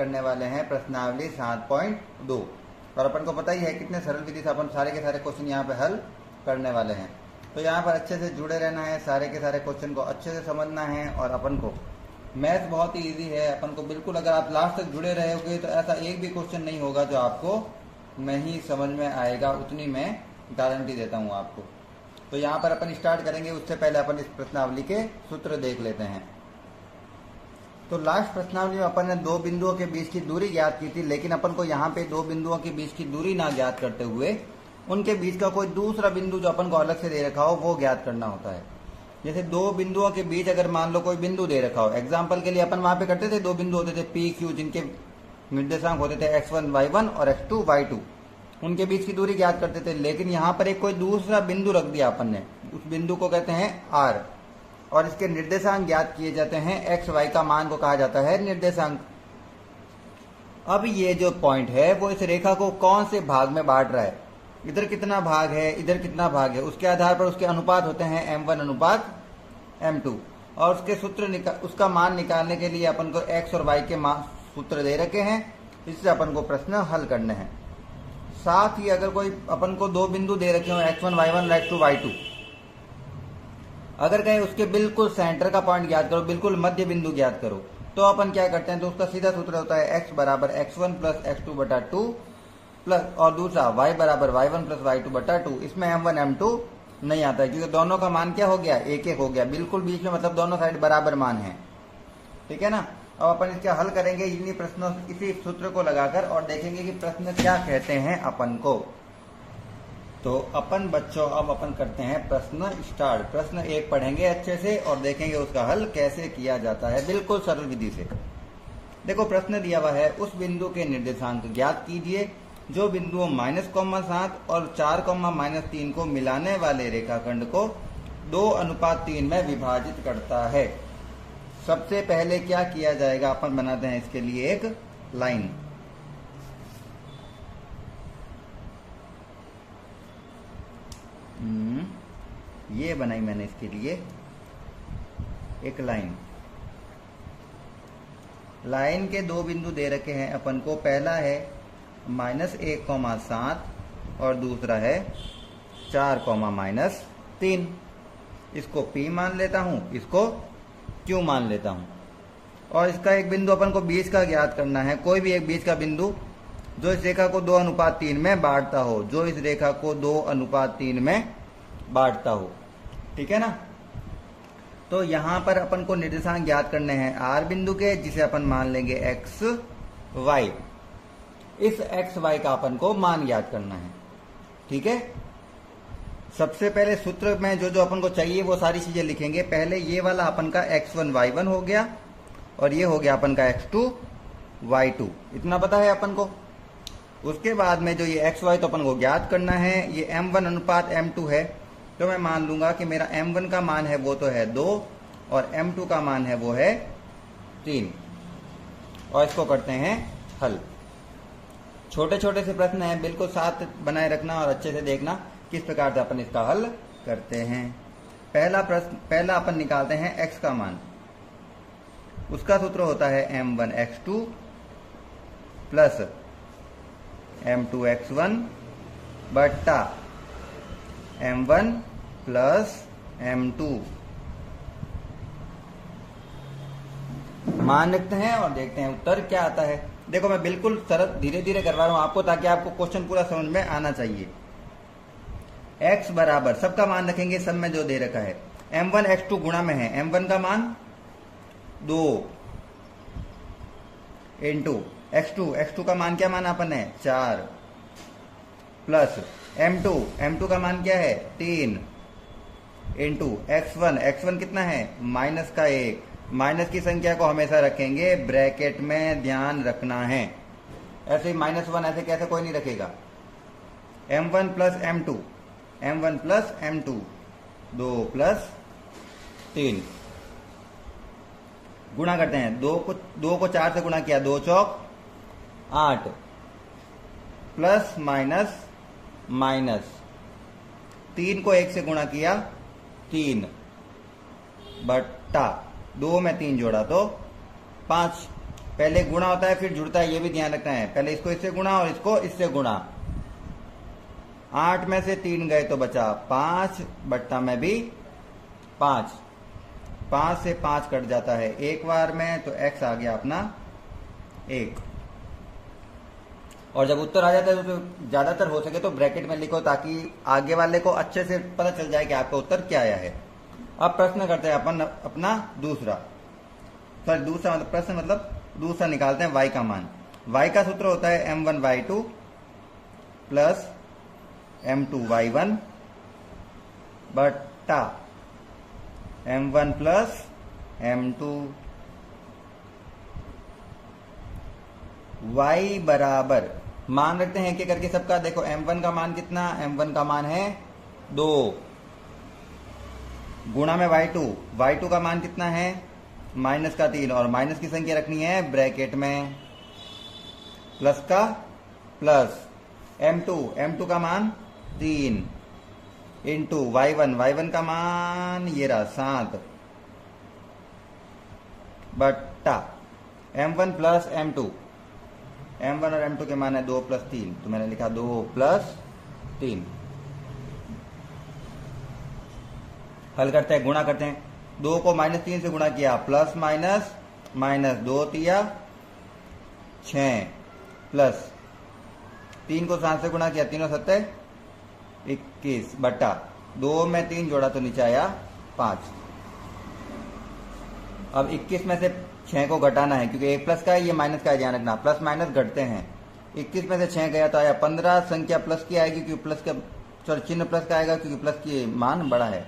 करने वाले हैं प्रश्नावली 7.2 और अपन को पता ही है कितने सरल विधि से अपन सारे के सारे क्वेश्चन यहाँ पे हल करने वाले हैं। तो यहाँ पर अच्छे से जुड़े रहना है, सारे के सारे क्वेश्चन को अच्छे से समझना है। और अपन को मैथ बहुत ही ईजी है, अपन को बिल्कुल अगर आप लास्ट तक जुड़े रहोगे तो ऐसा एक भी क्वेश्चन नहीं होगा जो आपको नहीं समझ में आएगा, उतनी मैं गारंटी देता हूँ आपको। तो यहाँ पर अपन स्टार्ट करेंगे, उससे पहले अपन इस प्रश्नावली के सूत्र देख लेते हैं। तो लास्ट प्रश्नावली में अपन ने दो बिंदुओं के बीच की दूरी ज्ञात की थी, लेकिन अपन को यहाँ पे दो बिंदुओं के बीच की दूरी ना ज्ञात करते हुए उनके बीच का कोई दूसरा बिंदु जो अपन को अलग से दे रखा हो वो ज्ञात करना होता है। जैसे दो बिंदुओं के बीच अगर मान लो कोई बिंदु दे रखा हो, एग्जाम्पल के लिए अपन वहां पे करते थे, दो बिंदु होते थे पी क्यू जिनके निर्देशांक होते थे x1 y1 और x2 y2, उनके बीच की दूरी ज्ञात करते थे। लेकिन यहाँ पर एक कोई दूसरा बिंदु रख दिया अपन ने, उस बिंदु को कहते हैं r और इसके निर्देशांक ज्ञात किए जाते हैं। x y का मान को कहा जाता है निर्देशांक। अब ये जो पॉइंट है वो इस रेखा को कौन से भाग में बांट रहा है, इधर कितना भाग है, इधर कितना भाग है, उसके आधार पर उसके अनुपात होते हैं m1 अनुपात m2। और उसके सूत्र उसका मान निकालने के लिए अपन को x और y के मान सूत्र दे रखे हैं, इससे अपन को प्रश्न हल करने हैं। साथ ही अगर कोई अपन को दो बिंदु दे रखे हो x1 y1 और x2 y2, अगर कहें उसके बिल्कुल सेंटर का पॉइंट ज्ञात करो, बिल्कुल मध्य बिंदु ज्ञात करो, तो अपन क्या करते हैं, तो उसका सीधा सूत्र होता है x बराबर x1 प्लस x2 बटा 2 प्लस और दूसरा y बराबर y1 प्लस y2 बटा 2। इसमें m1 m2 नहीं आता है क्योंकि दोनों का मान क्या हो गया, एक एक हो गया, बिल्कुल बीच में, मतलब दोनों साइड बराबर मान है। ठीक है ना। अब अपन इसका हल करेंगे इन्हीं प्रश्नों इसी सूत्र को लगाकर और देखेंगे कि प्रश्न क्या कहते हैं अपन को। तो अपन बच्चों अब अपन करते हैं प्रश्न स्टार्ट। प्रश्न एक पढ़ेंगे अच्छे से और देखेंगे उसका हल कैसे किया जाता है, बिल्कुल सरल विधि से। देखो प्रश्न दिया हुआ है, उस बिंदु के निर्देशांक ज्ञात कीजिए जो बिंदुओं -7 और 4, -3 को मिलाने वाले रेखाखंड को 2:3 में विभाजित करता है। सबसे पहले क्या किया जाएगा, अपन बनाते हैं इसके लिए एक लाइन। ये बनाई मैंने इसके लिए एक लाइन। लाइन के दो बिंदु दे रखे हैं अपन को, पहला है -1,7 और दूसरा है 4,-3। इसको P मान लेता हूं, इसको Q मान लेता हूं। और इसका एक बिंदु अपन को बीच का ज्ञात करना है, कोई भी एक बीच का बिंदु जो इस रेखा को 2:3 में बांटता हो, जो इस रेखा को 2:3 में बांटता हो। ठीक है ना। तो यहां पर अपन को निर्देशांक ज्ञात करने हैं R बिंदु के, जिसे अपन मान लेंगे x y। इस x y का अपन को मान ज्ञात करना है। ठीक है। सबसे पहले सूत्र में जो जो अपन को चाहिए वो सारी चीजें लिखेंगे। पहले ये वाला अपन का x1 y1 हो गया और ये हो गया अपन का x2 y2, इतना पता है अपन को। उसके बाद में जो ये x y तो अपन को ज्ञात करना है, ये m1 अनुपात m2 है, तो मैं मान लूंगा कि मेरा m1 का मान है वो तो है 2 और m2 का मान है वो है 3। और इसको करते हैं हल। छोटे छोटे से प्रश्न हैं, बिल्कुल साथ बनाए रखना और अच्छे से देखना किस प्रकार से अपन इसका हल करते हैं। पहला अपन निकालते हैं x का मान। उसका सूत्र होता है m1 x2 plus m2 x1 बट्टा m1 प्लस m2। मान रखते हैं और देखते हैं उत्तर क्या आता है। देखो मैं बिल्कुल सरल धीरे धीरे करवा रहा हूं आपको, ताकि आपको क्वेश्चन पूरा समझ में आना चाहिए। x बराबर सबका मान रखेंगे, सब में जो दे रखा है m1 x2 गुणा में है, m1 का मान 2 इंटू x2 का मान क्या माना अपन है 4 प्लस m2 का मान क्या है 3 इंटू x1 कितना है -1। माइनस की संख्या को हमेशा रखेंगे ब्रैकेट में, ध्यान रखना है। ऐसे ही -1 ऐसे कैसे कोई नहीं रखेगा। m1 प्लस m2 2 प्लस 3 गुणा करते हैं। 2 को 4 से गुणा किया, 2 चौक 8 प्लस माइनस 3 को 1 से गुणा किया 3 बट्टा 2 में 3 जोड़ा तो 5 पहले गुणा होता है फिर जुड़ता है, ये भी ध्यान रखना है। पहले इसको इससे गुणा और इसको इससे गुणा। 8 में से 3 गए तो बचा 5 बट्टा में भी 5। 5 से 5 कट जाता है एक बार में, तो x आ गया अपना 1। और जब उत्तर आ जाता है तो ज्यादातर हो सके तो ब्रैकेट में लिखो, ताकि आगे वाले को अच्छे से पता चल जाए कि आपका उत्तर क्या आया है। अब प्रश्न करते हैं अपन अपना दूसरा। सॉरी दूसरा मतलब प्रश्न मतलब दूसरा निकालते हैं y का मान। y का सूत्र होता है m1y2 प्लस m2y1 बट्टा m1 प्लस m2। y बराबर मान रखते हैं कि करके सबका। देखो m1 का मान कितना, m1 का मान है 2 गुणा में y2 का मान कितना है माइनस का 3, और माइनस की संख्या रखनी है ब्रैकेट में, प्लस का प्लस m2 का मान 3 इंटू y1 का मान ये रहा 7 बट्टा m1 प्लस m2 और m2 के मान है 2 प्लस 3, तो मैंने लिखा 2 प्लस 3। हल करते हैं, गुणा करते हैं। 2 को -3 से गुणा किया, प्लस माइनस माइनस 2 तिया 6 प्लस 3 को 7 से गुणा किया, 3 और 7 21 बट्टा 2 में 3 जोड़ा तो नीचे आया 5। अब 21 में से 6 को घटाना है, क्योंकि एक प्लस का है ये माइनस का है, ध्यान रखना प्लस माइनस घटते हैं। 21 में से 6 गया तो आया 15। संख्या प्लस की आएगी क्योंकि प्लस का सॉरी चिन्ह प्लस का आएगा क्योंकि प्लस की मान बड़ा है।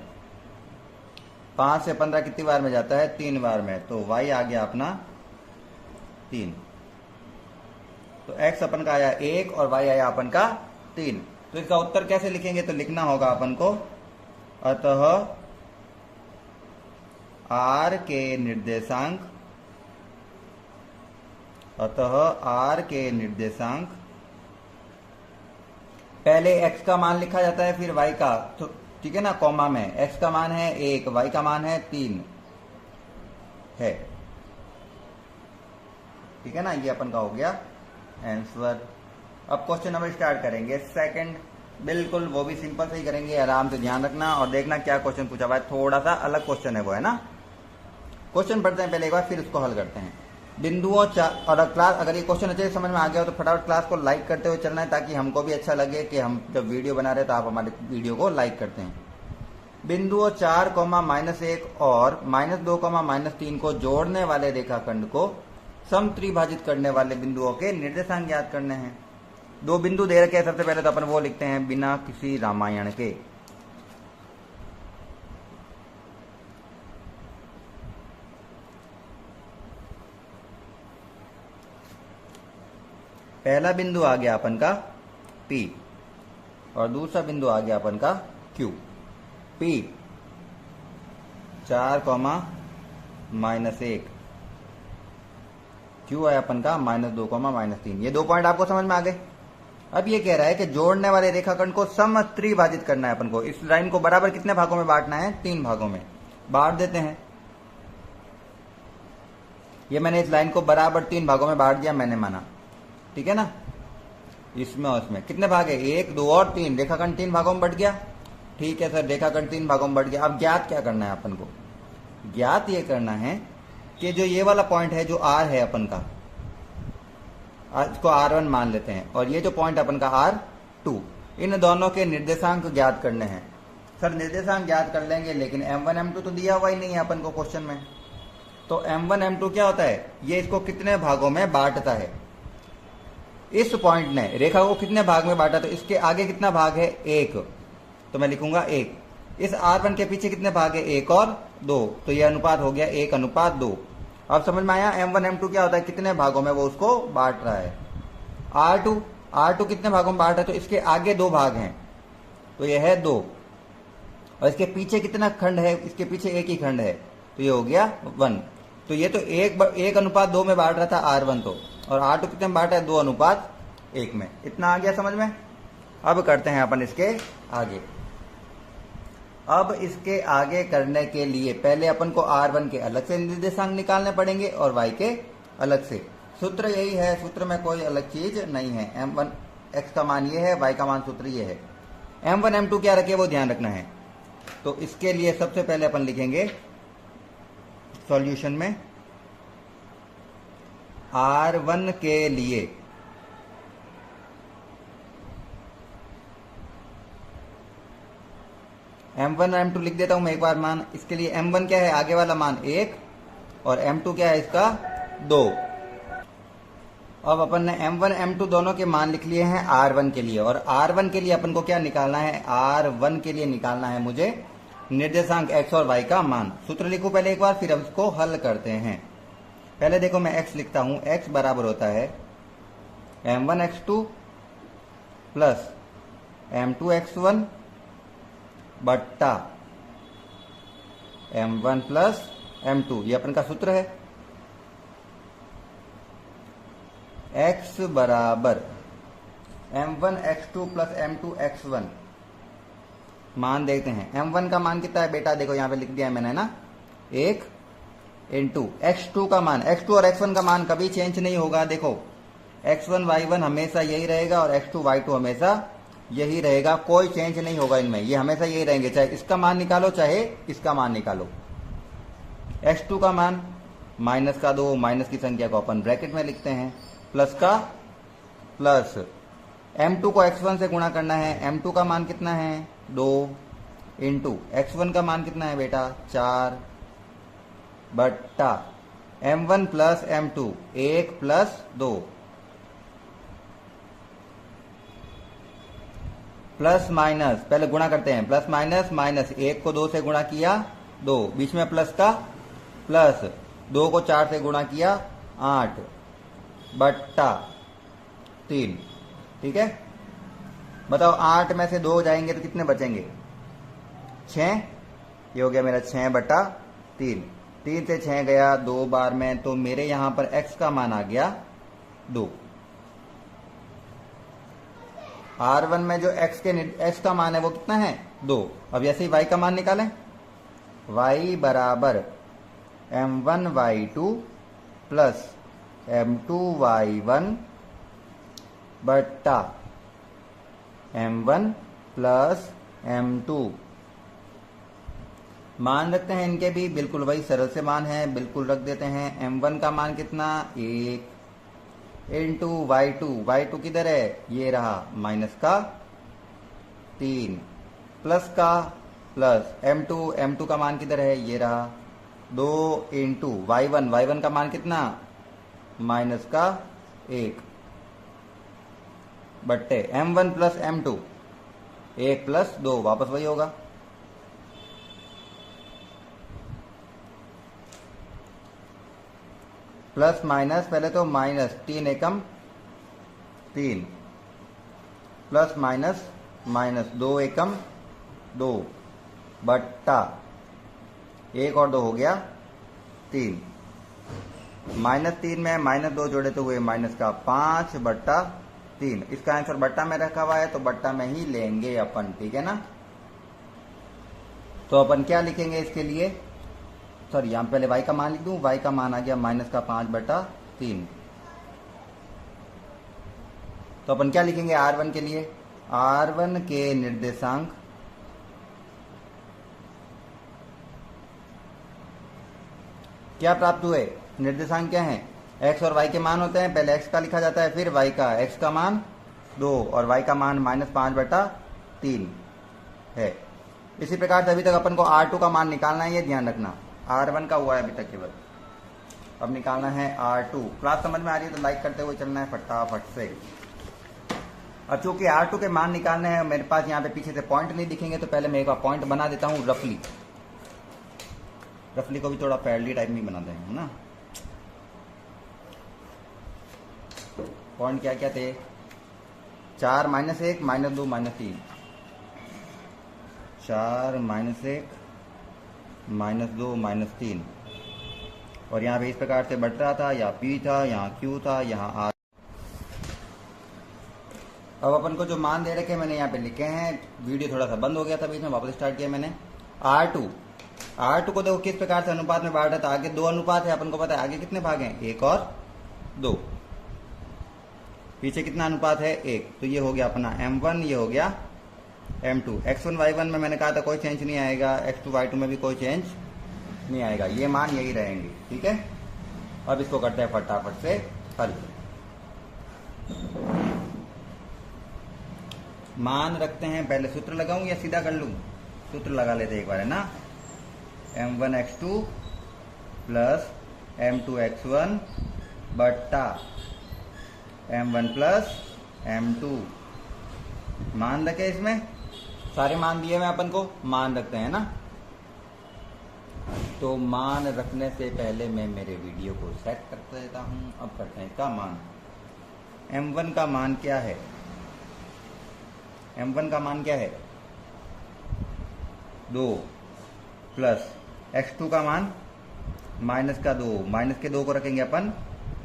5 से 15 कितनी बार में जाता है, 3 बार में, तो y आ गया अपना 3। तो x अपन का आया 1 और y आया अपन का 3। तो इसका उत्तर कैसे लिखेंगे, तो लिखना होगा अपन को अतः r के निर्देशांक पहले x का मान लिखा जाता है फिर y का, तो ठीक है ना, कॉमा में x का मान है 1 y का मान है 3 है, ठीक है ना। ये अपन का हो गया आंसर। अब क्वेश्चन नंबर स्टार्ट करेंगे सेकंड, बिल्कुल वो भी सिंपल से ही करेंगे, आराम से ध्यान रखना और देखना क्या क्वेश्चन पूछा हुआ है। थोड़ा सा अलग क्वेश्चन है वो, है ना। क्वेश्चन पढ़ते हैं पहले एक बार, फिर उसको हल करते हैं। बिंदुओं और क्लास, अगर ये क्वेश्चन अच्छे से समझ में आ गया हो तो फटाफट क्लास को लाइक करते हुए चलना है, ताकि हमको भी अच्छा लगे कि हम जब वीडियो बना रहे हैं तो आप हमारे वीडियो को लाइक करते हैं। बिंदुओं 4, -1 और -2, -3 को जोड़ने वाले रेखाखंड को समत्रिभाजित करने वाले बिंदुओं के निर्देशांक ज्ञात करने हैं। 2 बिंदु दे रखे हैं, सबसे पहले तो अपन वो लिखते हैं बिना किसी रामायण के। पहला बिंदु आ गया अपन का P और दूसरा बिंदु आ गया अपन का Q। P 4, -1, Q है अपन का -2, -3। ये 2 पॉइंट आपको समझ में आ गए। अब ये कह रहा है कि जोड़ने वाले रेखाखंड को समत्रिभाजित करना है अपन को। इस लाइन को बराबर कितने भागों में बांटना है, 3 भागों में बांट देते हैं। ये मैंने इस लाइन को बराबर 3 भागों में बांट दिया, मैंने माना, ठीक है ना। इसमें और इसमें कितने भाग है, 1, 2 और 3। रेखाखंड 3 भागों में बढ़ गया, ठीक है सर, रेखाखंड 3 भागों में बढ़ गया। अब ज्ञात क्या करना है अपन को, ज्ञात ये करना है कि जो ये वाला पॉइंट है जो R है अपन का, इसको R1 मान लेते हैं, और ये जो पॉइंट अपन का R2, इन दोनों के निर्देशांक ज्ञात करने हैं। सर निर्देशांक ज्ञात कर लेंगे, लेकिन M1 M2 तो दिया हुआ ही नहीं है अपन को क्वेश्चन में। तो M1 M2 क्या होता है, ये इसको कितने भागों में बांटता है। इस पॉइंट ने रेखा को कितने भाग में बांटा, तो इसके आगे कितना भाग है, 1, तो मैं लिखूंगा 1। इस R1 के पीछे कितने भाग है, 1 और 2, तो ये अनुपात हो गया 1:2। अब समझ में आया M1 M2 क्या होता है, कितने भागों में वो उसको बांट रहा है। R2 कितने भागों में बांट रहा है, तो इसके आगे 2 भाग हैं, तो ये है 2, और इसके पीछे कितना खंड है, इसके पीछे 1 ही खंड है, तो ये हो गया 1। तो ये तो 1:2 में बांट रहा था R1 तो, और R2 कितने में बांटा है, 2:1 में। इतना आ गया समझ में। अब करते हैं अपन इसके आगे। अब इसके आगे करने के लिए पहले अपन को R1 के अलग से निर्देशांक निकालने पड़ेंगे और Y के अलग से। सूत्र यही है, सूत्र में कोई अलग चीज नहीं है। m1 x का मान ये है, y का मान सूत्र ये है। m1 m2 क्या रखे वो ध्यान रखना है। तो इसके लिए सबसे पहले अपन लिखेंगे सॉल्यूशन में R1 के लिए m1 m2 लिख देता हूं मैं एक बार मान। इसके लिए m1 क्या है, आगे वाला मान 1, और m2 क्या है इसका 2। अब अपन ने m1 m2 दोनों के मान लिख लिए हैं R1 के लिए, और R1 के लिए अपन को क्या निकालना है, R1 के लिए निकालना है मुझे निर्देशांक x और y का मान। सूत्र लिखूं पहले एक बार, फिर हम इसको हल करते हैं। पहले देखो मैं x लिखता हूं, x बराबर होता है m1 x2 plus m2 x1 बट्टा m1 प्लस m2, ये अपन का सूत्र है। x बराबर m1 x2 plus m2 x1, मान देखते हैं। m1 का मान कितना है बेटा, देखो यहां पे लिख दिया है मैंने ना, 1 इंटू x2 का मान, x2 और x1 का मान कभी चेंज नहीं होगा। देखो x1 y1 हमेशा यही रहेगा और x2 y2 हमेशा यही रहेगा, कोई चेंज नहीं होगा इनमें, ये हमेशा यही रहेंगे। चाहे इसका मान निकालो चाहे इसका मान निकालो। x2 का मान माइनस का 2, माइनस की संख्या को अपन ब्रैकेट में लिखते हैं, प्लस का प्लस m2 को x1 से गुणा करना है। m2 का मान कितना है 2 इंटू x1 का मान कितना है बेटा 4 बट्टा m1 plus m2 1 plus 2, plus minus पहले गुणा करते हैं, प्लस माइनस, माइनस 1 को 2 से गुणा किया 2, बीच में प्लस का प्लस 2 को 4 से गुणा किया 8 बट्टा 3। ठीक है, बताओ 8 में से 2 जाएंगे तो कितने बचेंगे 6, ये हो गया मेरा 6 बट्टा 3। 3 से 6 गया 2 बार में, तो मेरे यहां पर x का मान आ गया 2। R1 में जो x का मान है वो कितना है 2। अब ऐसे ही y का मान निकालें, y बराबर m1 y2 plus m2 y1 बट्टा m1 प्लस m2। मान रखते हैं इनके भी, बिल्कुल वही सरल से मान है, बिल्कुल रख देते हैं। m1 का मान कितना 1 इंटू y2 किधर है, ये रहा माइनस का 3, प्लस का प्लस m2 का मान किधर है, ये रहा 2 इंटू y1 का मान कितना माइनस का 1 बट्टे m1 प्लस m2 1 प्लस 2, वापस वही होगा। प्लस माइनस, पहले तो माइनस 3 एकम 3, प्लस माइनस माइनस 2 एकम 2 बट्टा 1 और 2 हो गया 3, माइनस 3 में माइनस 2 जोड़े तो हुए माइनस का 5 बट्टा 3। इसका आंसर बट्टा में रखा हुआ है तो बट्टा में ही लेंगे अपन, ठीक है ना। तो अपन क्या लिखेंगे इसके लिए, सॉरी यहां पहले y का मान लिख दूं, y का मान आ गया माइनस का 5 बटा 3। तो अपन क्या लिखेंगे R1 के लिए, R1 के निर्देशांक क्या प्राप्त हुए, निर्देशांक क्या है, x और y के मान होते हैं, पहले x का लिखा जाता है फिर y का, x का मान 2 और y का मान माइनस 5 बटा 3 है। इसी प्रकार से अभी तक अपन को R2 का मान निकालना है, ये ध्यान रखना। R1 का हुआ है अभी तक केवल, अब निकालना है R2। क्लास समझ में आ रही है तो लाइक करते हुए चलना है फटाफट से। अब चूंकि R2 के मान निकालने हैं, मेरे पास यहाँ पे पीछे से पॉइंट नहीं दिखेंगे तो पहले मैं एक बार पॉइंट बना देता हूँ रफली को भी थोड़ा पैडली टाइप में बनाते हैं ना। पॉइंट क्या क्या थे, 4 minus 1 minus 2 minus 3, 4 minus 1 minus 2 minus 3, और यहाँ पे इस प्रकार से बढ़ रहा था, यहाँ P था, यहाँ Q था, यहाँ R। अब अपन को जो मान दे रखे मैंने यहाँ पे लिखे हैं, वीडियो थोड़ा सा बंद हो गया था बीच में, वापस स्टार्ट किया मैंने। R2 को देखो किस प्रकार से अनुपात में बांट रहा था, आगे 2 अनुपात है, अपन को पता है आगे कितने भाग हैं 1 और 2। पीछे कितना अनुपात है? 1। तो ये हो गया अपना m1, ये हो गया m2। x1 y1 में मैंने कहा था कोई चेंज नहीं आएगा, x2 y2 में भी कोई चेंज नहीं आएगा, ये मान यही रहेंगे। ठीक है, अब इसको करते हैं फटाफट से हल। मान रखते हैं, पहले सूत्र लगाऊं या सीधा कर लूं? सूत्र लगा लेते एक बार, है ना। m1 x2 plus m2 x1 बट्टा m1 प्लस m2। मान रखे, इसमें सारे मान दिए हुए अपन को, मान रखते हैं ना। तो मान रखने से पहले मैं मेरे वीडियो को सेट कर देता हूं। अब करते हैं इसका मान। m1 का मान क्या है? m1 का मान क्या है? 2 प्लस x2 का मान माइनस का 2, माइनस के 2 को रखेंगे अपन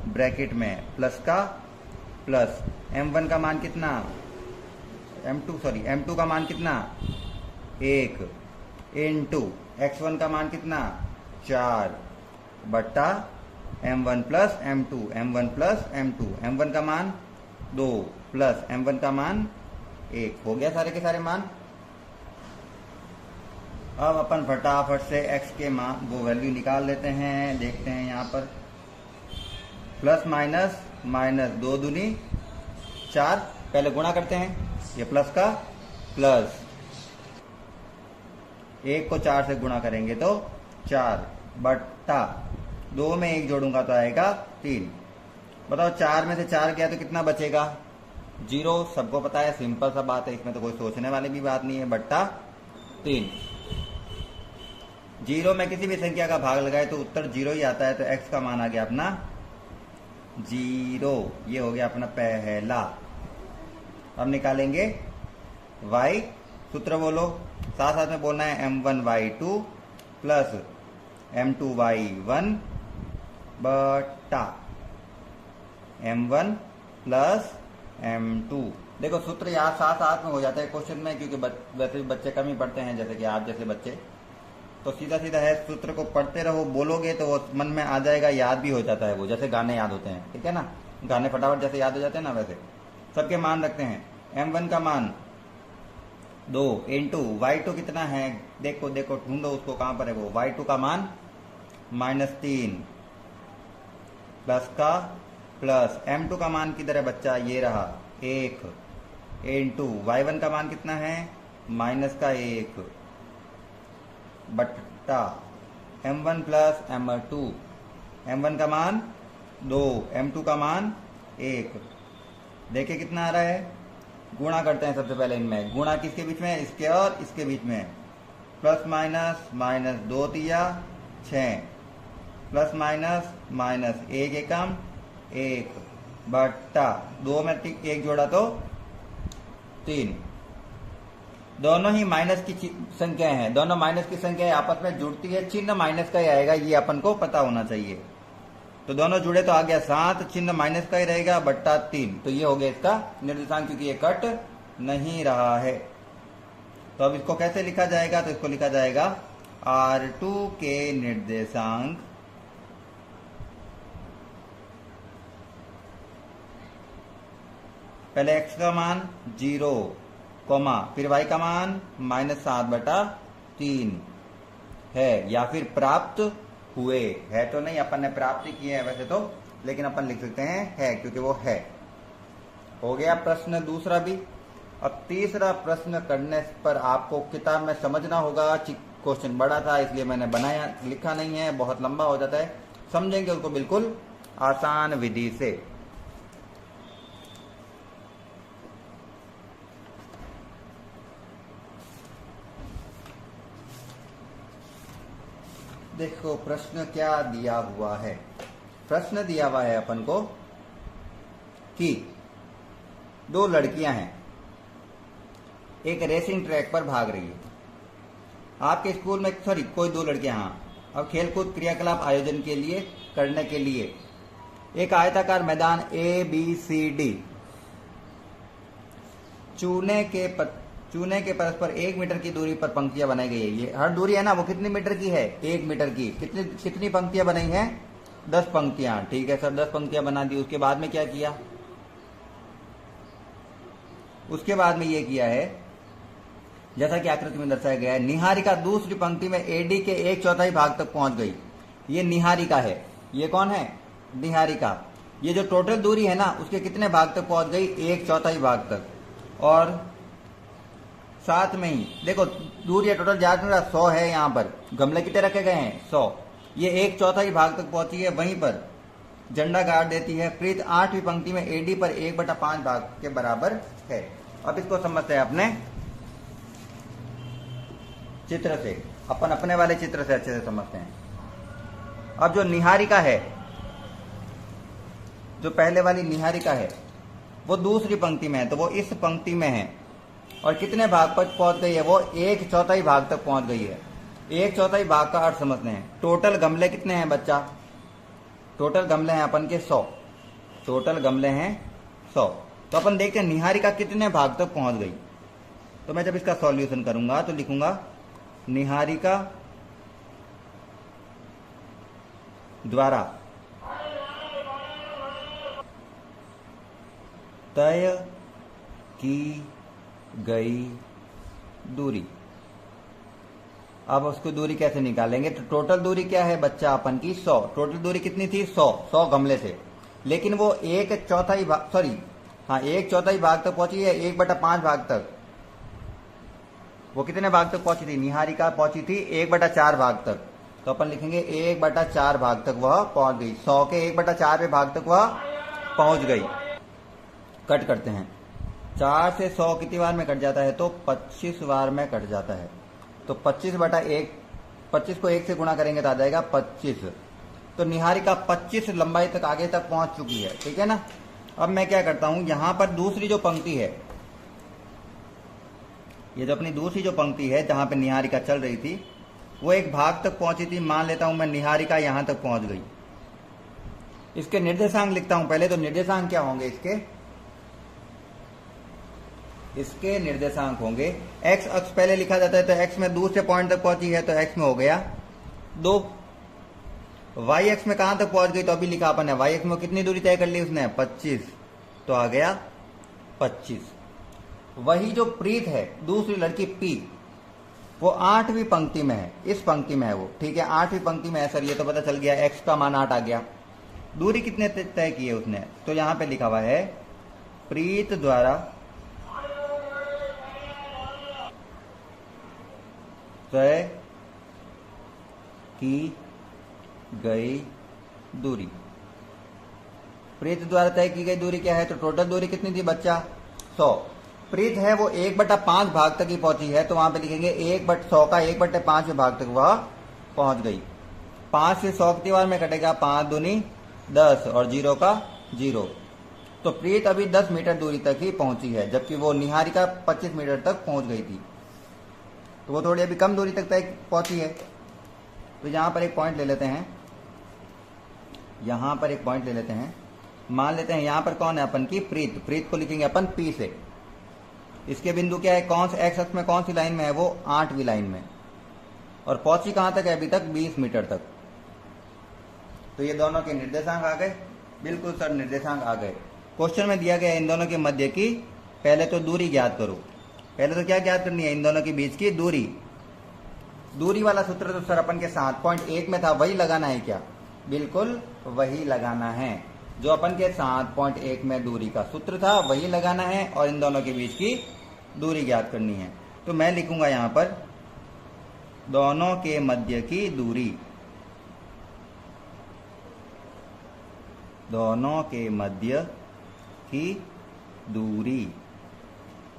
ब्रैकेट में, प्लस का प्लस m1 का मान कितना? m2 का मान कितना? 1 इनटू x1 का मान कितना? 4 बट्टा m1 plus m2, m1 plus m2, m1 का मान 2 प्लस m1 का मान 1। हो गया सारे के सारे मान। अब अपन फटाफट से x के मान वो वैल्यू निकाल लेते हैं। देखते हैं यहाँ पर प्लस माइनस, माइनस 2 दूनी 4, पहले गुणा करते हैं, ये प्लस का प्लस 1 को 4 से गुणा करेंगे तो 4 बट्टा 2 में 1 जोड़ूंगा तो आएगा 3। बताओ 4 में से 4 गया तो कितना बचेगा? 0। सबको पता है, सिंपल सा बात है, इसमें तो कोई सोचने वाली भी बात नहीं है। बट्टा 3। 0 में किसी भी संख्या का भाग लगाए तो उत्तर 0 ही आता है, तो x का मान आ गया अपना 0। ये हो गया अपना पहला। अब निकालेंगे y। सूत्र बोलो, साथ साथ में बोलना है m1 y2 plus m2 y1 बट्टा m1 प्लस m2। देखो सूत्र यहाँ साथ साथ में हो जाता है क्वेश्चन में, क्योंकि वैसे भी बच्चे कम ही पढ़ते हैं, जैसे कि आप जैसे बच्चे। तो सीधा सीधा है, सूत्र को पढ़ते रहो, बोलोगे तो वो मन में आ जाएगा, याद भी हो जाता है वो, जैसे गाने याद होते हैं। ठीक है ना, गाने फटाफट जैसे याद हो जाते हैं ना, वैसे सबके मान रखते हैं। m1 का मान 2 इंटू y2 कितना है? देखो देखो, ढूंढो उसको, कहां पर है वो। y2 का मान -3 प्लस का प्लस m2 का मान किधर है बच्चा? ये रहा 1 इंटू y1 का मान कितना है? माइनस का 1 बट्टा m1 प्लस m2। m1 का मान 2, m2 का मान 1। देखिए कितना आ रहा है? गुणा करते हैं सबसे पहले इनमें। गुणा किसके बीच में? इसके और इसके बीच में। प्लस माइनस, माइनस 2 तिया 6, प्लस माइनस माइनस 1 एकम 1 बट्टा 2 में 1 जोड़ा तो 3। दोनों ही माइनस की संख्या है, दोनों माइनस की संख्या आपस में जुड़ती है, चिन्ह माइनस का ही आएगा, ये अपन को पता होना चाहिए। तो दोनों जुड़े तो आ गया 7, चिन्ह माइनस का ही रहेगा, बट्टा 3। तो ये हो गया इसका निर्देशांक, क्योंकि ये कट नहीं रहा है। तो अब इसको कैसे लिखा जाएगा? तो इसको लिखा जाएगा R2 के निर्देशांक पहले x का मान 0, फिर y का मान -7/3 है, या फिर प्राप्त हुए। है तो नहीं, अपन ने प्राप्ति की है वैसे तो, लेकिन अपन लिख सकते हैं है, क्योंकि वो है। हो गया प्रश्न दूसरा भी। अब तीसरा प्रश्न करने पर आपको किताब में समझना होगा। क्वेश्चन बड़ा था इसलिए मैंने बनाया, लिखा नहीं है, बहुत लंबा हो जाता है। समझेंगे उसको बिल्कुल आसान विधि से। देखो प्रश्न क्या दिया हुआ है। प्रश्न दिया हुआ है अपन को कि 2 लड़कियां हैं, एक रेसिंग ट्रैक पर भाग रही है। आपके स्कूल में कोई 2 लड़कियां, हाँ। अब खेलकूद क्रियाकलाप आयोजन के लिए करने के लिए एक आयताकार मैदान ABCD चूने के परस्पर 1 मीटर की दूरी पर पंक्तियां बनाई गई है। ये हर दूरी है ना, वो कितनी मीटर की है? 1 मीटर की। कितनी पंक्तियां बनाई हैं? 10 पंक्तियां। ठीक है सर, 10 पंक्तियां बना दी। उसके बाद में क्या किया? उसके बाद में ये किया है, जैसा कि आकृति में दर्शाया गया है, निहारिका दूसरी पंक्ति में एडी के 1/4 भाग तक पहुंच गई। ये निहारिका है। ये कौन है? निहारिका। ये जो टोटल दूरी है ना, उसके कितने भाग तक पहुंच गई? 1/4 भाग तक। और साथ में ही देखो दूरी टोटल ज्यादा 100 है। यहाँ पर गमले कितने रखे गए हैं? 100। ये 1/4 भाग तक पहुंची है। वहीं पर झंडा गाड़ देती है। प्रीत 8वीं पंक्ति में एडी पर 1/5 भाग के बराबर है। अब इसको समझते हैं अपने चित्र से, अपन अपने वाले चित्र से अच्छे से समझते हैं। अब जो निहारिका है, जो पहले वाली निहारिका है, वो दूसरी पंक्ति में है, तो वो इस पंक्ति में है। और कितने भाग पर पहुंच गई है? वो 1/4 भाग तक पहुंच गई है। 1/4 भाग का अर्थ समझते हैं। टोटल गमले कितने हैं बच्चा? टोटल गमले हैं अपन के 100। टोटल गमले हैं 100। तो अपन देखते हैं निहारिका कितने भाग तक पहुंच गई। तो मैं जब इसका सॉल्यूशन करूंगा तो लिखूंगा निहारिका द्वारा तय की गई दूरी। अब उसको दूरी कैसे निकालेंगे? तो टोटल दूरी क्या है बच्चा अपन की? 100। टोटल दूरी कितनी थी? 100 गमले थे। लेकिन वो 1/4 भाग, सॉरी हाँ 1/4 भाग तक पहुंची है। 1/5 भाग तक वो कितने भाग तक पहुंची थी? निहारिका पहुंची थी 1/4 भाग तक। तो अपन लिखेंगे 1/4 भाग तक वह पहुंच गई। 100 के 1/4 भाग तक वह पहुंच गई। कट करते हैं। 4 से 100 कितनी बार में कट जाता है? तो 25 बार में कट जाता है। तो 25/1, 25 को 1 से गुणा करेंगे तो आ जाएगा 25। तो निहारिका 25 लंबाई तक आगे तक पहुंच चुकी है। ठीक है ना। अब मैं क्या करता हूं, यहां पर दूसरी जो पंक्ति है, ये जो अपनी दूसरी जो पंक्ति है जहां पे निहारिका चल रही थी, वो एक भाग तक पहुंची थी। मान लेता हूं मैं निहारिका यहां तक पहुंच गई। इसके निर्देशांक लिखता हूं पहले। तो निर्देशांक क्या होंगे इसके निर्देशांक होंगे, एक्स अक्ष पहले लिखा जाता है। तो एक्स में दूसरे पॉइंट तक पहुंची है तो एक्स में हो गया 2। वाई एक्स में कहां तक पहुंच गई? तो अभी लिखा अपन है वाई एक्स में कितनी दूरी तय कर ली उसने? 25। तो आ गया 25। वही जो प्रीत है, दूसरी लड़की पी, वो 8वीं पंक्ति में है। इस पंक्ति में है वो। ठीक है, 8वीं पंक्ति में है सर। ये तो पता चल गया, एक्स का मान 8 आ गया। दूरी कितने तय की है उसने? तो यहां पे लिखा हुआ है प्रीत द्वारा तय की गई दूरी। प्रीत द्वारा तय की गई दूरी क्या है? तो टोटल दूरी कितनी थी बच्चा? 100। प्रीत है वो 1/5 भाग तक ही पहुंची है। तो वहां पे लिखेंगे 1/100 का 1/5 भाग तक वह पहुंच गई। 5 से 100 कितनी बार में कटेगा? 5 दूनी 10 और 0 का 0। तो प्रीत अभी 10 मीटर दूरी तक ही पहुंची है, जबकि वो निहारिका 25 मीटर तक पहुंच गई थी। तो वो थोड़ी अभी कम दूरी तक पहुंची है। तो यहां पर एक पॉइंट ले लेते हैं। मान लेते हैं यहां पर कौन है अपन की? प्रीत। प्रीत को लिखेंगे अपन पी से। इसके बिंदु क्या है? कौन से एक्स अक्ष में कौन सी लाइन में है? वो 8वीं लाइन में। और पहुंची कहां तक है अभी तक? 20 मीटर तक। तो ये दोनों के निर्देशांक आ गए। बिल्कुल सर, निर्देशांक आ गए। क्वेश्चन में दिया गया इन दोनों के मध्य की पहले तो दूरी ज्ञात करो। पहले तो क्या ज्ञात करनी है? इन दोनों के बीच की दूरी। दूरी वाला सूत्र तो सर अपन के 7.1 में था, वही लगाना है क्या? बिल्कुल वही लगाना है। जो अपन के 7.1 में दूरी का सूत्र था वही लगाना है और इन दोनों के बीच की दूरी ज्ञात करनी है। तो मैं लिखूंगा यहां पर दोनों के मध्य की दूरी। दोनों के मध्य की दूरी।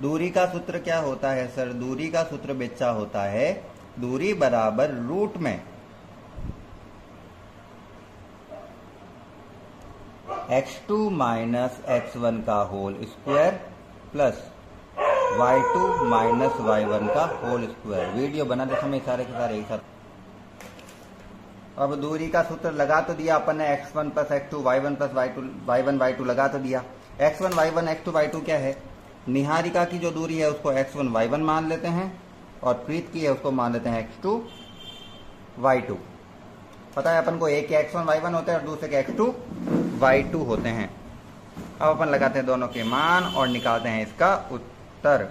दूरी का सूत्र क्या होता है सर? दूरी का सूत्र बच्चा होता है दूरी बराबर रूट में x2 माइनस x1 का whole square plus y2 minus y1 का होल स्क्वायर। वीडियो बनाते समय सारे के सारे एक साथ। अब दूरी का सूत्र लगा तो दिया अपन ने, x1 plus x2 y1 plus y1 y2 लगा तो दिया। x1 y1 x2 y2 क्या है? निहारिका की जो दूरी है उसको x1 y1 मान लेते हैं और प्रीत की है उसको मान लेते हैं x2 y2। पता है अपन को, एक के x1 y1 होते हैं और दूसरे के x2 y2 होते हैं। अब अपन लगाते हैं दोनों के मान और निकालते हैं इसका उत्तर।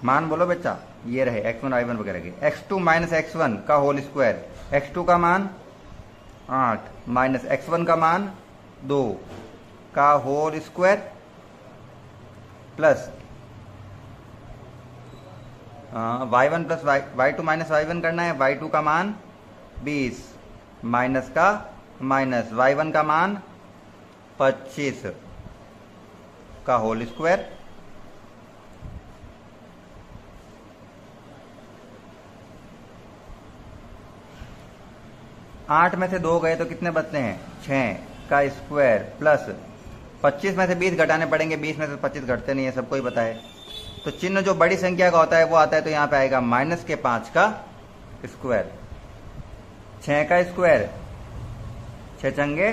मान बोलो बच्चा, ये रहे x1 y1 वगैरह के, x2 माइनस x1 का होल स्क्वायर, x2 का मान 8 माइनस x1 का मान 2 का whole square plus y1 plus y2 minus y1 करना है, y2 का मान 20 माइनस का माइनस y1 का मान 25 का होल स्क्वायर। आठ में से 2 गए तो कितने बचते हैं, 6 का स्क्वायर प्लस 25 में से 20 घटाने पड़ेंगे, 20 में से 25 घटते नहीं है, सबको ही पता है। तो चिन्ह जो बड़ी संख्या का होता है वो आता है, तो यहां पे आएगा माइनस के 5 का स्क्वायर। 6 का स्क्वायर 6 चंगे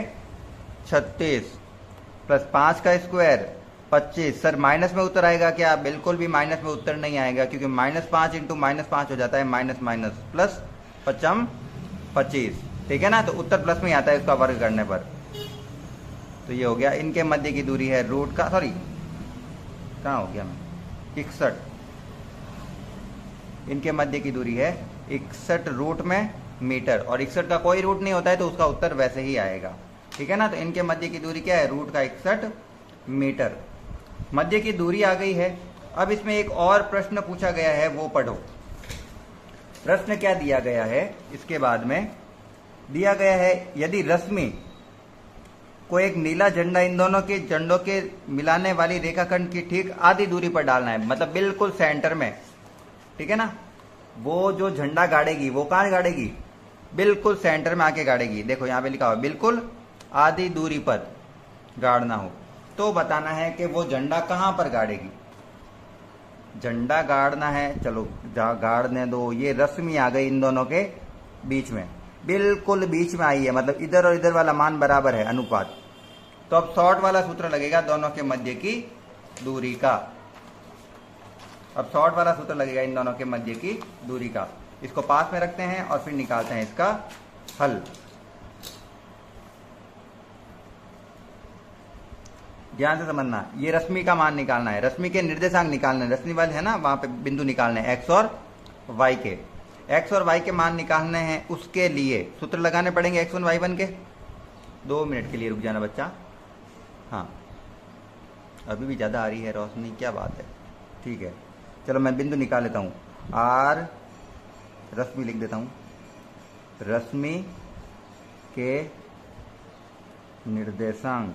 36 प्लस 5 का स्क्वायर 25। सर माइनस में उत्तर आएगा क्या? बिल्कुल भी माइनस में उत्तर नहीं आएगा, क्योंकि -5 इंटू -5 हो जाता है माइनस माइनस प्लस 25। ठीक है ना, तो उत्तर प्लस में ही आता है इसका वर्ग करने पर। तो ये हो गया, इनके मध्य की दूरी है रूट का, सॉरी कहाँ हो गया मैं, 61। इनके मध्य की दूरी है 61 रूट में मीटर, और 61 का कोई रूट नहीं होता है तो उसका उत्तर वैसे ही आएगा। ठीक है ना, तो इनके मध्य की दूरी क्या है, रूट का 61 मीटर। मध्य की दूरी आ गई है। अब इसमें एक और प्रश्न पूछा गया है, वो पढ़ो। प्रश्न क्या दिया गया है, इसके बाद में दिया गया है, यदि रश्मि को एक नीला झंडा इन दोनों के झंडों के मिलाने वाली रेखाखंड की ठीक आधी दूरी पर डालना है, मतलब बिल्कुल सेंटर में। ठीक है ना, वो जो झंडा गाड़ेगी वो कहां गाड़ेगी, बिल्कुल सेंटर में आके गाड़ेगी। देखो यहां पे लिखा हुआ बिल्कुल आधी दूरी पर गाड़ना हो, तो बताना है कि वो झंडा कहां पर गाड़ेगी। झंडा गाड़ना है, चलो गाड़ने दो। ये रश्मि आ गई इन दोनों के बीच में, बिल्कुल बीच में आई है, मतलब इधर और इधर वाला मान बराबर है, अनुपात। तो अब शॉर्ट वाला सूत्र लगेगा दोनों के मध्य की दूरी का। अब शॉर्ट वाला सूत्र लगेगा इन दोनों के मध्य की दूरी का। इसको पास में रखते हैं और फिर निकालते हैं इसका हल। ध्यान से समझना, ये रश्मि का मान निकालना है, रश्मि के निर्देशांक निकालने, रश्मि वाले है ना वहां पे बिंदु निकालने हैं, एक्स और वाई के। एक्स और वाई के मान निकालने हैं, उसके लिए सूत्र लगाने पड़ेंगे x1 y1 के। 2 मिनट के लिए रुक जाना बच्चा। हाँ, अभी भी ज्यादा आ रही है रोशनी, क्या बात है। ठीक है, चलो मैं बिंदु निकाल लेता हूं। आर रश्मि लिख देता हूं, रश्मि के निर्देशांक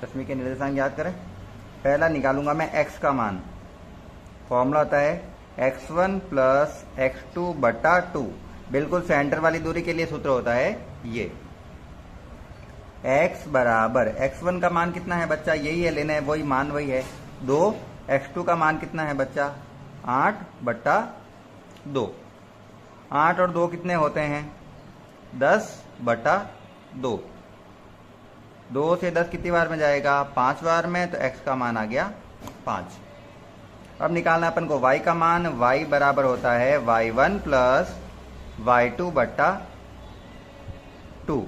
रश्मि के निर्देशांक याद करें। पहला निकालूंगा मैं x का मान, फॉर्मूला होता है x1 प्लस x2 बटा 2। बिल्कुल सेंटर वाली दूरी के लिए सूत्र होता है ये, x बराबर x1 का मान कितना है बच्चा, यही है, लेना है वही मान, वही है 2। x2 का मान कितना है बच्चा, 8 बटा 2। 8 और 2 कितने होते हैं, 10 बटा 2। 2 से 10 कितनी बार में जाएगा, 5 बार में, तो x का मान आ गया 5। अब निकालना अपन को y का मान। y बराबर होता है y1 प्लस y2 बटा 2।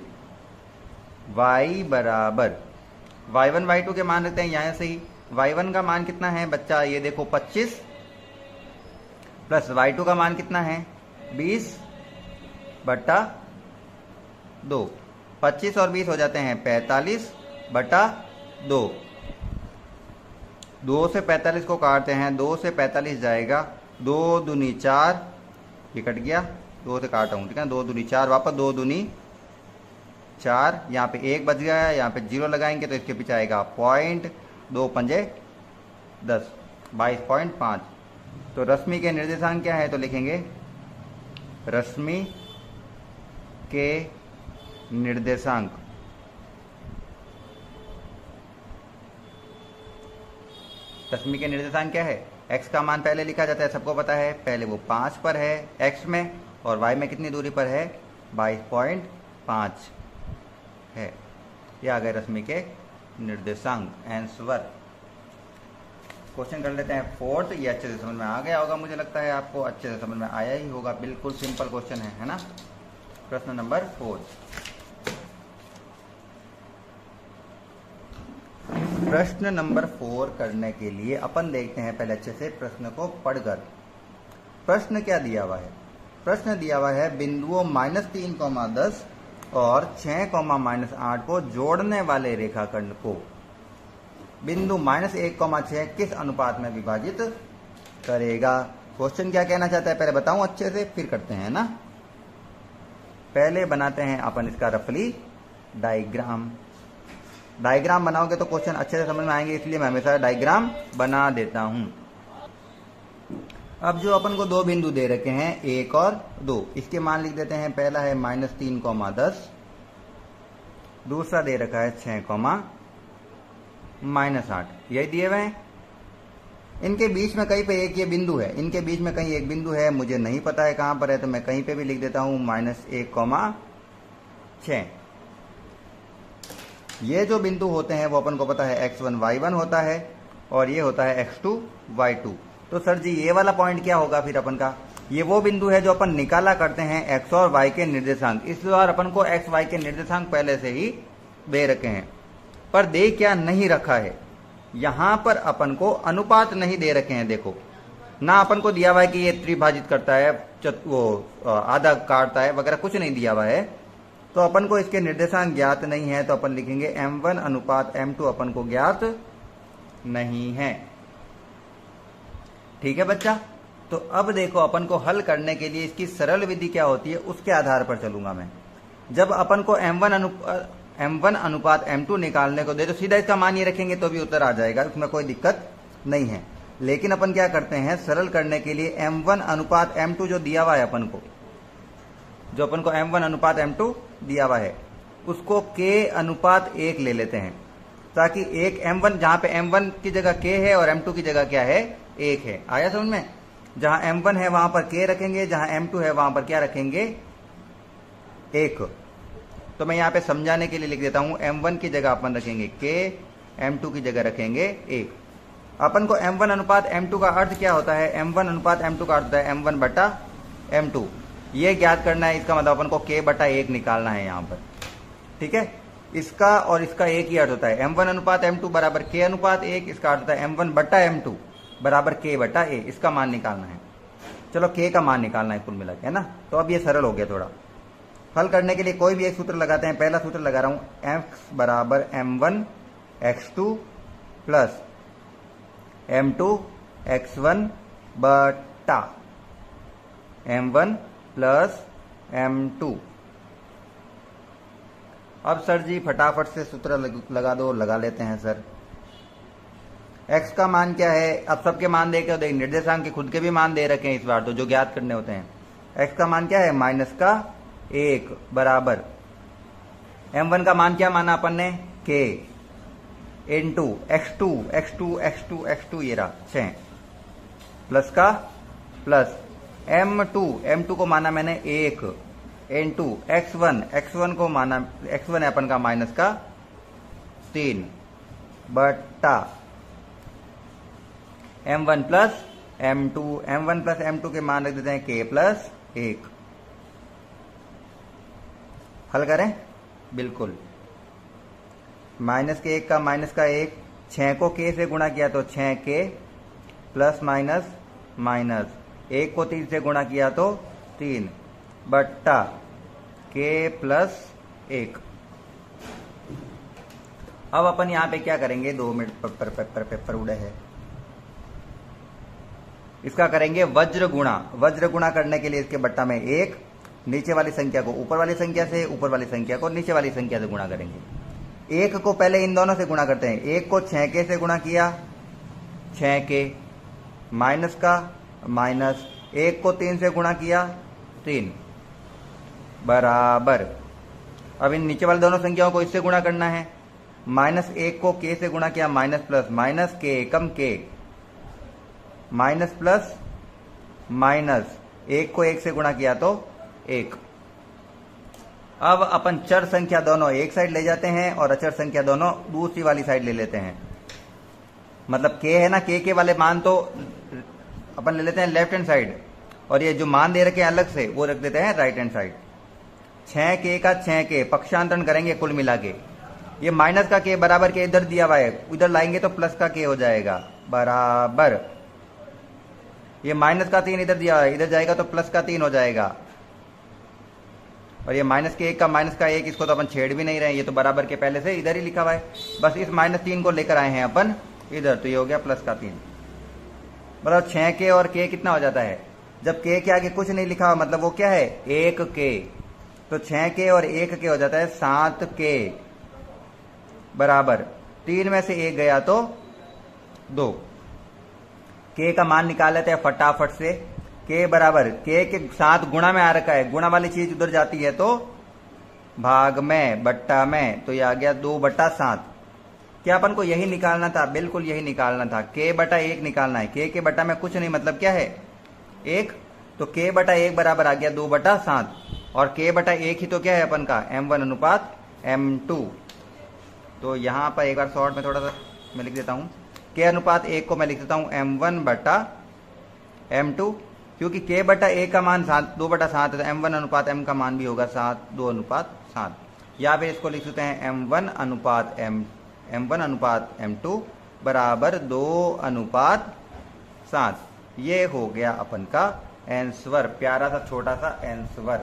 y बराबर y1 y2 के मान रहते हैं यहां से ही। y1 का मान कितना है बच्चा, ये देखो 25, प्लस y2 का मान कितना है 20 बटा 2। 25 और 20 हो जाते हैं 45 बटा 2। 2 से 45 को काटते हैं, 2 से 45 जाएगा, 2 दूनी 4, ये कट गया, 2 से काटा हूं, ठीक है, 2 दूनी 4, वापस 2 दूनी 4, यहाँ पे 1 बच गया है, यहाँ पे 0 लगाएंगे तो इसके पीछे आएगा पॉइंट, 2 पंजे 10, 22.5। तो रश्मि के निर्देशांक क्या है, तो लिखेंगे रश्मि के निर्देशांक रश्मि के निर्देशांक क्या है, x का मान पहले लिखा जाता है, सबको पता है, पहले वो 5 पर है x में, और y में कितनी दूरी पर है, 22.5 है। ये आ गए रश्मि के निर्देशांक आंसर। क्वेश्चन कर लेते हैं फोर्थ। ये अच्छे से समझ में आ गया होगा, मुझे लगता है आपको अच्छे से समझ में आया ही होगा। बिल्कुल सिंपल क्वेश्चन है ना। प्रश्न नंबर 4। प्रश्न नंबर 4 करने के लिए अपन देखते हैं पहले अच्छे से प्रश्न को पढ़कर। प्रश्न क्या दिया हुआ है? प्रश्न दिया हुआ है बिंदुओं -3,10 और 6,-8 को जोड़ने वाले रेखाखंड को बिंदु -1,6 किस अनुपात में विभाजित करेगा। क्वेश्चन क्या कहना चाहता है पहले बताऊं अच्छे से, फिर करते हैं ना। पहले बनाते हैं अपन इसका रफली डायग्राम। डायग्राम बनाओगे तो क्वेश्चन अच्छे से समझ में आएंगे, इसलिए मैं हमेशा डायग्राम बना देता हूं। अब जो अपन को दो बिंदु दे रखे हैं 1 और 2, इसके मान लिख देते हैं। पहला है -3,10, दूसरा दे रखा है 6,-8, यही दिए हुए हैं। इनके बीच में कहीं पे एक ये बिंदु है, इनके बीच में कहीं एक बिंदु है, मुझे नहीं पता है कहां पर है, तो मैं कहीं पे भी लिख देता हूं -1,6। ये जो बिंदु होते हैं वो अपन को पता है x1 y1 होता है और ये होता है x2 y2। तो सर जी ये वाला पॉइंट क्या होगा फिर अपन का? ये वो बिंदु है जो अपन निकाला करते हैं x और y के निर्देशांक। इस बार अपन को x y के निर्देशांक पहले से ही दे रखे हैं, पर दे क्या नहीं रखा है, यहां पर अपन को अनुपात नहीं दे रखे हैं। देखो ना, अपन को दिया हुआ है कि ये त्रिभाजित करता है, वो आधा काटता है वगैरह, कुछ नहीं दिया हुआ है। तो अपन को इसके निर्देशांक ज्ञात नहीं है, तो अपन लिखेंगे m1 अनुपात m2 अपन को ज्ञात नहीं है। ठीक है बच्चा। तो अब देखो अपन को हल करने के लिए इसकी सरल विधि क्या होती है उसके आधार पर चलूंगा मैं। जब अपन को m1 अनुपात m2 निकालने को दे तो सीधा इसका मान ये रखेंगे तो भी उत्तर आ जाएगा, उसमें कोई दिक्कत नहीं है। लेकिन अपन क्या करते हैं, सरल करने के लिए m1 अनुपात m2 जो दिया हुआ है अपन को, जो अपन को m1 अनुपात m2 दिया हुआ है, उसको k अनुपात 1 ले लेते हैं, ताकि एक m1 जहां पे m1 की जगह k है और m2 की जगह क्या है 1 है। आया समझ में? जहां m1 है वहां पर k रखेंगे, जहां m2 है वहां पर क्या रखेंगे 1। तो मैं यहां पे समझाने के लिए लिख देता हूं, m1 की जगह अपन रखेंगे k, m2 की जगह रखेंगे 1। अपन को m1 अनुपात m2 का अर्थ क्या होता है? m1 अनुपात m2 का अर्थ होता है m1 बटा m2। ये ज्ञात करना है, इसका मतलब अपन को k बटा 1 निकालना है यहाँ पर। ठीक है, इसका और इसका एक ही अर्थ होता है। m1 अनुपात m2 बराबर k अनुपात 1, इसका अर्थ होता है m1 बटा m2 बराबर k बटा a। इसका मान निकालना है। चलो k का मान निकालना है कुल मिला के, है ना। तो अब ये सरल हो गया थोड़ा। हल करने के लिए कोई भी एक सूत्र लगाते हैं। पहला सूत्र लगा रहा हूं, x बराबर m1 x2 plus m2 x1 बटा m1 प्लस m2। अब सर जी फटाफट से सूत्र लगा दो। लगा लेते हैं सर। x का मान क्या है? अब सबके मान दे के देख, निर्देशांक के खुद के भी मान दे रखे हैं इस बार तो, जो ज्ञात करने होते हैं। x का मान क्या है? -1 बराबर m1 का मान क्या माना अपन ने? k इंटू x2 ये रहा 6 प्लस का प्लस m2 को माना मैंने 1 इंटू x1 को माना, x1 है अपन का -3 बटा m1 प्लस m2 के मान रख देते हैं k प्लस 1। हल करें बिल्कुल। माइनस के 1 का माइनस का 1, 6 को k से गुणा किया तो 6k प्लस माइनस माइनस, 1 को 3 से गुणा किया तो 3 बट्टा k प्लस 1। अब अपन यहां पे क्या करेंगे, 2 मिनट पेपर उड़े है, इसका करेंगे वज्र गुणा। वज्र गुणा करने के लिए इसके बट्टा में 1, नीचे वाली संख्या को ऊपर वाली संख्या से, ऊपर वाली संख्या को नीचे वाली संख्या से गुणा करेंगे। 1 को पहले इन दोनों से गुणा करते हैं। 1 को 6k से गुणा किया 6k, माइनस का माइनस, 1 को 3 से गुणा किया 3 बराबर। अब इन नीचे वाली दोनों संख्याओं को इससे गुणा करना है। -1 को k से गुणा किया माइनस प्लस, माइनस k कम k, माइनस प्लस माइनस, 1 को 1 से गुणा किया तो 1। अब अपन चर संख्या दोनों एक साइड ले जाते हैं और अचर संख्या दोनों दूसरी वाली साइड ले लेते हैं। मतलब के है ना, के वाले मान तो अपन ले लेते हैं लेफ्ट हैंड साइड, और ये जो मान दे रखे हैं अलग से वो रख देते हैं राइट हैंड साइड। 6k का 6k पक्षांतरण करेंगे कुल मिला के। ये माइनस का k बराबर के इधर दिया हुआ है, इधर लाएंगे तो प्लस का k हो जाएगा बराबर। ये माइनस का 3 इधर दिया हुआ है, इधर जाएगा तो प्लस का 3 हो जाएगा। और ये माइनस के 1 का माइनस का 1, इसको तो अपन छेड़ भी नहीं रहे, ये तो बराबर के पहले से इधर ही लिखा हुआ है। बस इस -3 को लेकर आए हैं अपन इधर, तो ये हो गया प्लस का 3। मतलब 6k और k कितना हो जाता है, जब k के आगे कुछ नहीं लिखा हुआ मतलब वो क्या है 1k, तो 6k और 1k हो जाता है 7k बराबर 3 में से 1 गया तो 2। k का मान निकाल लेते हैं फटाफट से। k बराबर k के साथ गुणा में आ रखा है, गुणा वाली चीज उधर जाती है तो भाग में बट्टा में, तो ये आ गया 2/7। क्या अपन को यही निकालना था, बिल्कुल यही निकालना था, k/1 निकालना है। k के बट्टा में कुछ नहीं मतलब क्या है 1, तो k/1 बराबर आ गया 2/7, और k/1 ही तो क्या है अपन का m1 अनुपात m2। तो यहां पर एक बार शॉर्ट में थोड़ा सा मैं लिख देता हूं, k अनुपात 1 को मैं लिख देता हूं m1/m2, क्योंकि k/1 का मान 2/7 है, तो m1 अनुपात m का मान भी होगा 2/7, या फिर इसको लिख सकते हैं m1 अनुपात m2 बराबर 2/7। ये हो गया अपन का आंसर, प्यारा सा छोटा सा आंसर।